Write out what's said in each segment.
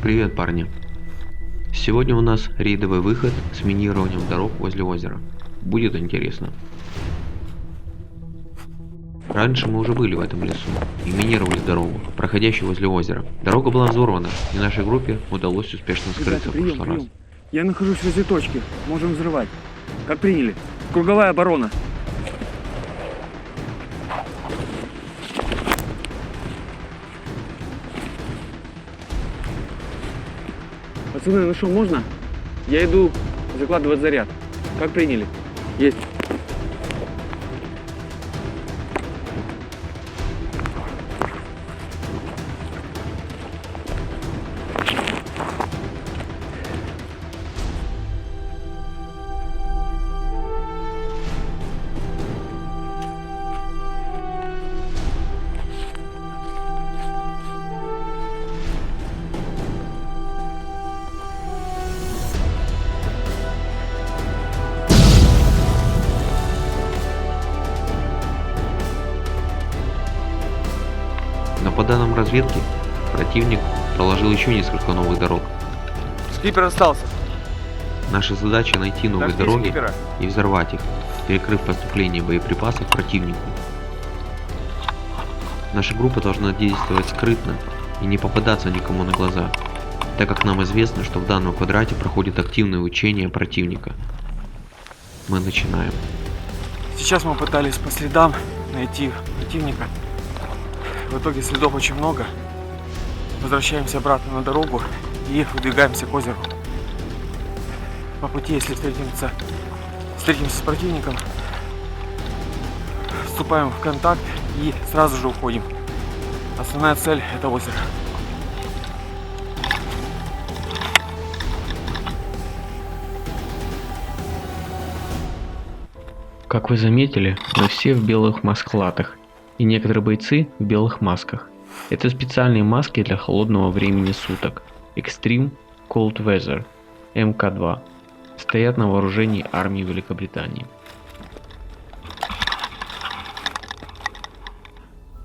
Привет, парни. Сегодня у нас рейдовый выход с минированием дорог возле озера. Будет интересно. Раньше мы уже были в этом лесу и минировали дорогу, проходящую возле озера. Дорога была взорвана, и нашей группе удалось успешно скрыться в прошлый раз. Я нахожусь возле точки. Можем взрывать. Как приняли? Круговая оборона. Пацаны, ну что, можно? Я иду закладывать заряд. Как приняли? Есть. Но по данным разведки, противник проложил еще несколько новых дорог. Скипер остался. Наша задача найти новые дороги и взорвать их, перекрыв поступление боеприпасов противнику. Наша группа должна действовать скрытно и не попадаться никому на глаза, так как нам известно, что в данном квадрате проходит активное учение противника. Мы начинаем. Сейчас мы пытались по следам найти противника. В итоге следов очень много. Возвращаемся обратно на дорогу и выдвигаемся к озеру. По пути, если встретимся с противником, вступаем в контакт и сразу же уходим. Основная цель — это озеро. Как вы заметили, мы все в белых маскалатах, и некоторые бойцы в белых масках. Это специальные маски для холодного времени суток. Extreme Cold Weather МК-2. Стоят на вооружении армии Великобритании.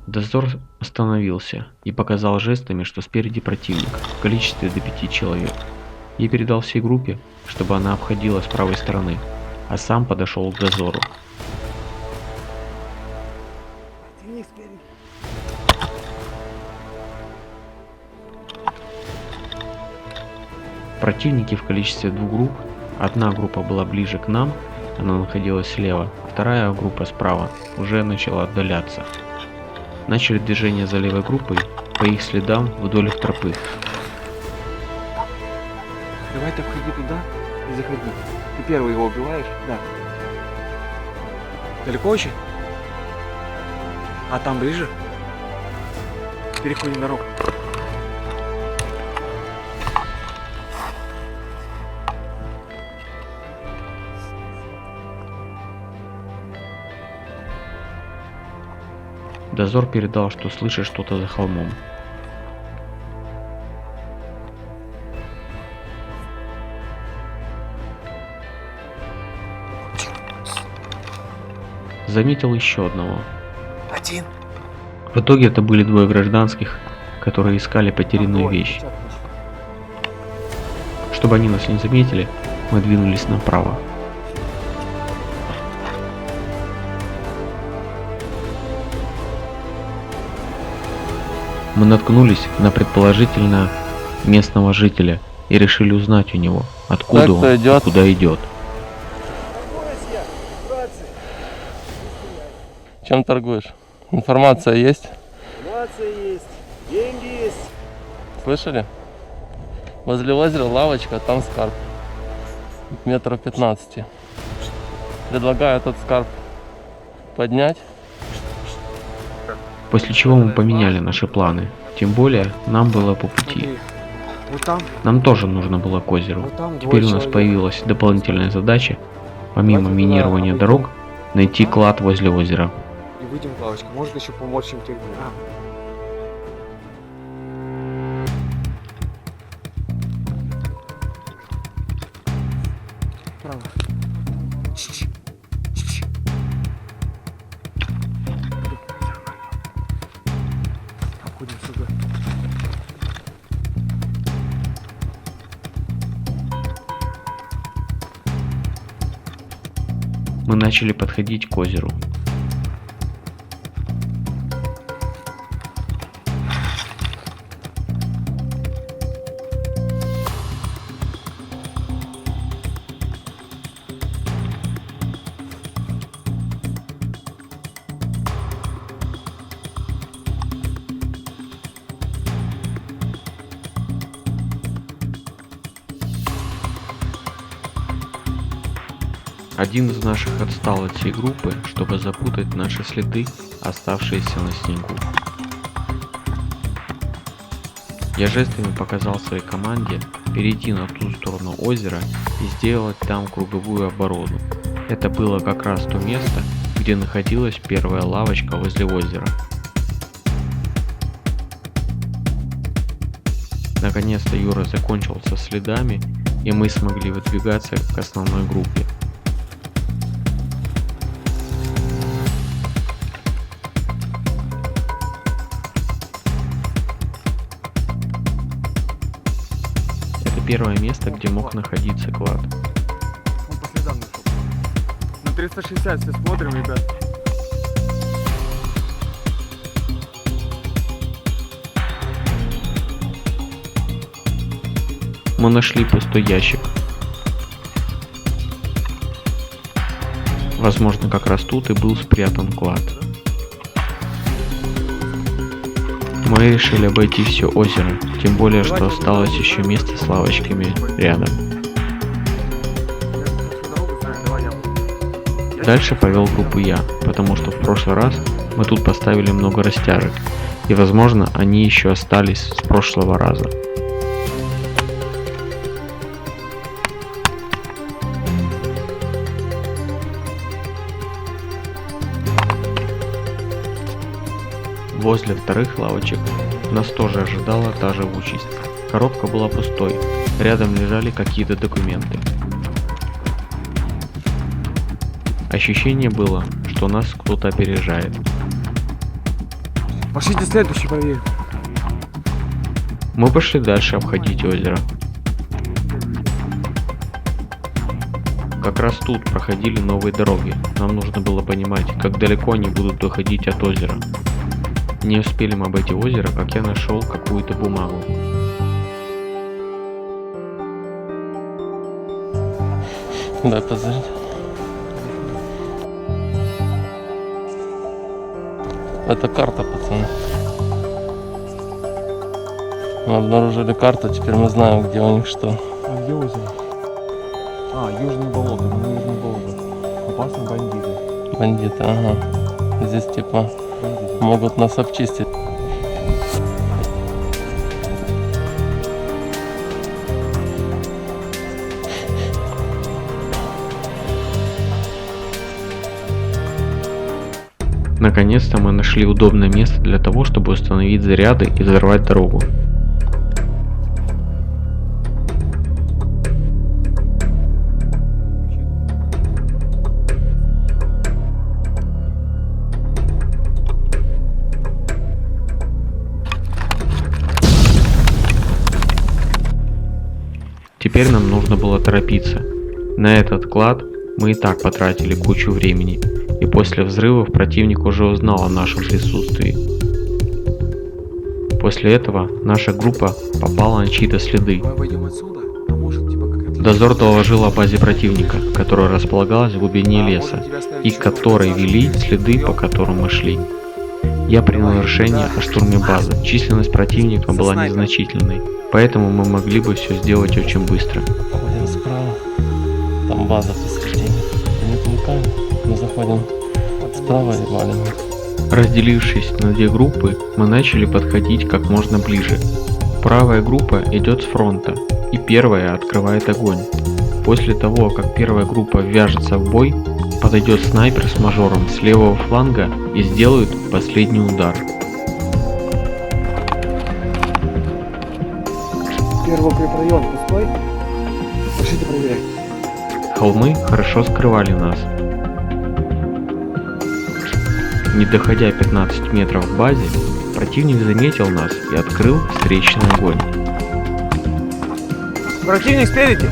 Дозор остановился и показал жестами, что спереди противник в количестве до 5 человек. Я передал всей группе, чтобы она обходила с правой стороны, а сам подошел к дозору. Противники в количестве двух групп. Одна группа была ближе к нам, она находилась слева, вторая группа справа уже начала отдаляться. Начали движение за левой группой по их следам вдоль тропы. Давай так ходи туда и заходи. Ты первый его убиваешь? Да. Далеко очень? А там ближе? Переходим дорогу. Дозор передал, что слышит что-то за холмом. Заметил еще одного. Один. В итоге это были двое гражданских, которые искали потерянную вещь. Чтобы они нас не заметили, мы двинулись направо. Мы наткнулись на предположительно местного жителя и решили узнать у него, откуда он и куда идет. Чем торгуешь? Информация есть? Информация есть, деньги есть. Слышали? Возле озера лавочка, там скарб. Метров 15. Предлагаю этот скарб поднять. После чего мы поменяли наши планы. Тем более, нам было по пути. Нам тоже нужно было к озеру. Теперь у нас появилась дополнительная задача, помимо минирования дорог, найти клад возле озера. И выйдем в лавочку. Может еще помочь им тебе. Право. Обходим сюда. мы начали подходить к озеру. Один из наших отстал от всей группы, чтобы запутать наши следы, оставшиеся на снегу. Я жестами показал своей команде перейти на ту сторону озера и сделать там круговую оборону. Это было как раз то место, где находилась первая лавочка возле озера. Наконец-то Юра закончил со следами, и мы смогли выдвигаться к основной группе. Первое место, где мог находиться клад. Он по следам нашел. На 360 все смотрим, ребят. Мы нашли пустой ящик. Возможно, как раз тут и был спрятан клад. Мы решили обойти все озеро, тем более, что осталось еще место с лавочками рядом. Дальше повел группу я, потому что в прошлый раз мы тут поставили много растяжек, и возможно они еще остались с прошлого раза. Возле вторых лавочек нас тоже ожидала та же участь. Коробка была пустой, рядом лежали какие-то документы. Ощущение было, что нас кто-то опережает. Пошлите следующий, проверим. Мы пошли дальше обходить озеро. Как раз тут проходили новые дороги. Нам нужно было понимать, как далеко они будут доходить от озера. Не успели мы обойти озеро, как я нашел какую-то бумагу. Дай позырить. Это карта, пацаны. Мы обнаружили карту, теперь мы знаем, где у них что. А где озеро? А, Южный болото, Южный болото. Опасные бандиты. Бандиты, ага. Здесь типа могут нас обчистить. Наконец-то мы нашли удобное место для того, чтобы установить заряды и взорвать дорогу. Теперь нам нужно было торопиться. На этот клад мы и так потратили кучу времени, и после взрывов противник уже узнал о нашем присутствии. После этого наша группа попала на чьи-то следы. Дозор доложил о базе противника, которая располагалась в глубине леса, и к которой вели следы, по которым мы шли. Я принял решение о штурме базы. Численность противника была незначительной, поэтому мы могли бы все сделать очень быстро. Заходим справа. Там база посредине. Не отвлекаем. Мы заходим справа и валим. Разделившись на две группы, мы начали подходить как можно ближе. Правая группа идет с фронта, и первая открывает огонь. После того, как первая группа ввяжется в бой, подойдет снайпер с мажором с левого фланга и сделает последний удар. Первый укрепрайон пустой. Пошлите проверять. Холмы хорошо скрывали нас. Не доходя 15 метров к базе, противник заметил нас и открыл встречный огонь. Противник спереди.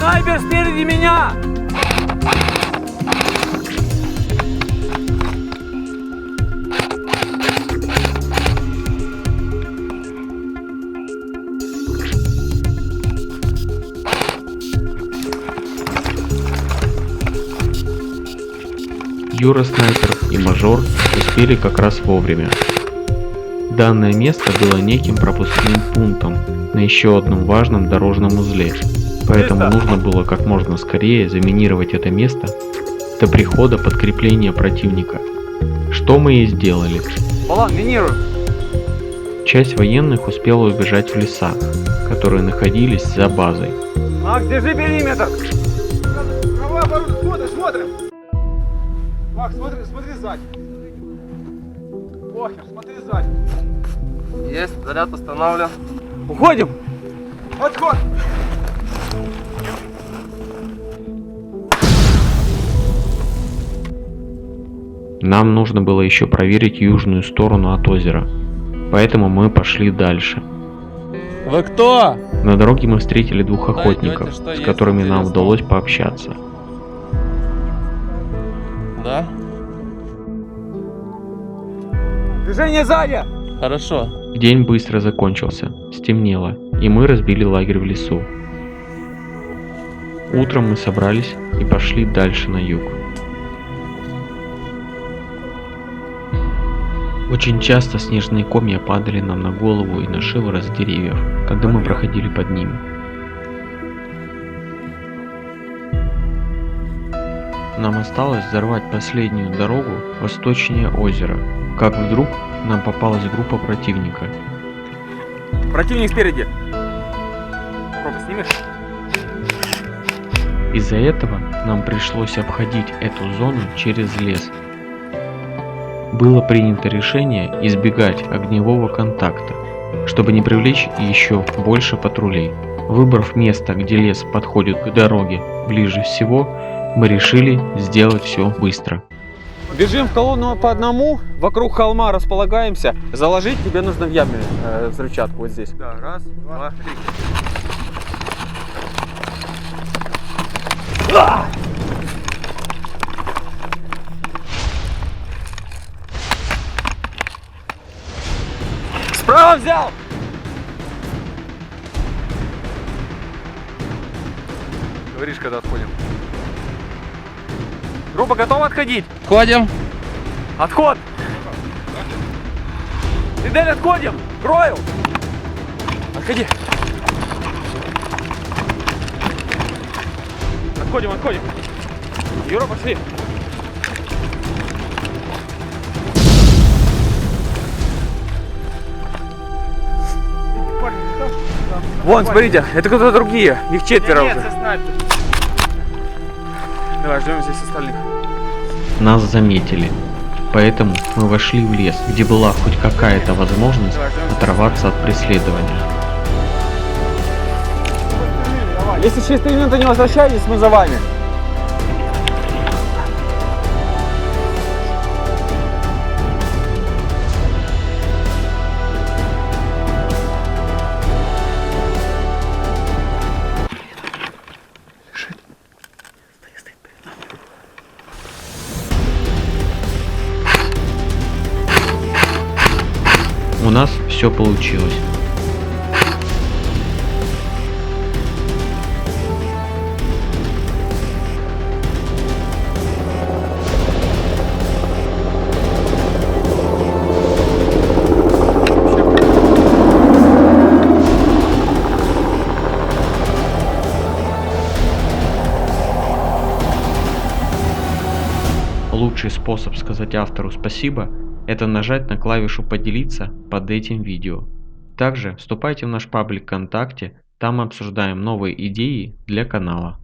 Снайпер спереди меня! Юра снайпер и мажор успели как раз вовремя. Данное место было неким пропускным пунктом на еще одном важном дорожном узле, поэтому нужно было как можно скорее заминировать это место до прихода подкрепления противника, что мы и сделали. Балан, минируем. Часть военных успела убежать в леса, которые находились за базой. Макс, держи периметр. Права оборудование, смотрим. Макс, смотри сзади. Похер, смотри сзади. Есть, заряд установлен. Уходим. Отход. Нам нужно было еще проверить южную сторону от озера, поэтому мы пошли дальше. Вы кто? На дороге мы встретили двух охотников, Найдете, что с есть которыми нам интересного? удалось пообщаться. Да? Движение сзади. Хорошо. День быстро закончился, стемнело, и мы разбили лагерь в лесу. Утром мы собрались и пошли дальше на юг. Очень часто снежные комья падали нам на голову и на шиворот деревьев, когда мы проходили под ними. Нам осталось взорвать последнюю дорогу восточнее озера, как вдруг нам попалась группа противника. Противник спереди. Пробу снимешь? Из-за этого нам пришлось обходить эту зону через лес. Было принято решение избегать огневого контакта, чтобы не привлечь еще больше патрулей. Выбрав место, где лес подходит к дороге ближе всего, мы решили сделать все быстро. Бежим в колонну по одному, вокруг холма располагаемся. Заложить тебе нужно в яме взрывчатку вот здесь. Да, раз, два, три. Справа взял! Говоришь, когда отходим. Группа готова отходить? Ходим. Отход! Фидель, отходим! Крою! Отходи! Отходим, отходим! Юра, пошли! Вон, смотрите, это кто-то другие, их четверо уже. Давай, ждем здесь остальных. Нас заметили, поэтому мы вошли в лес, где была хоть какая-то возможность оторваться от преследования. Если через 3 минуты не возвращаетесь, мы за вами. У нас все получилось. Лучший способ сказать автору спасибо – это нажать на клавишу «Поделиться» под этим видео. Также вступайте в наш паблик ВКонтакте, там мы обсуждаем новые идеи для канала.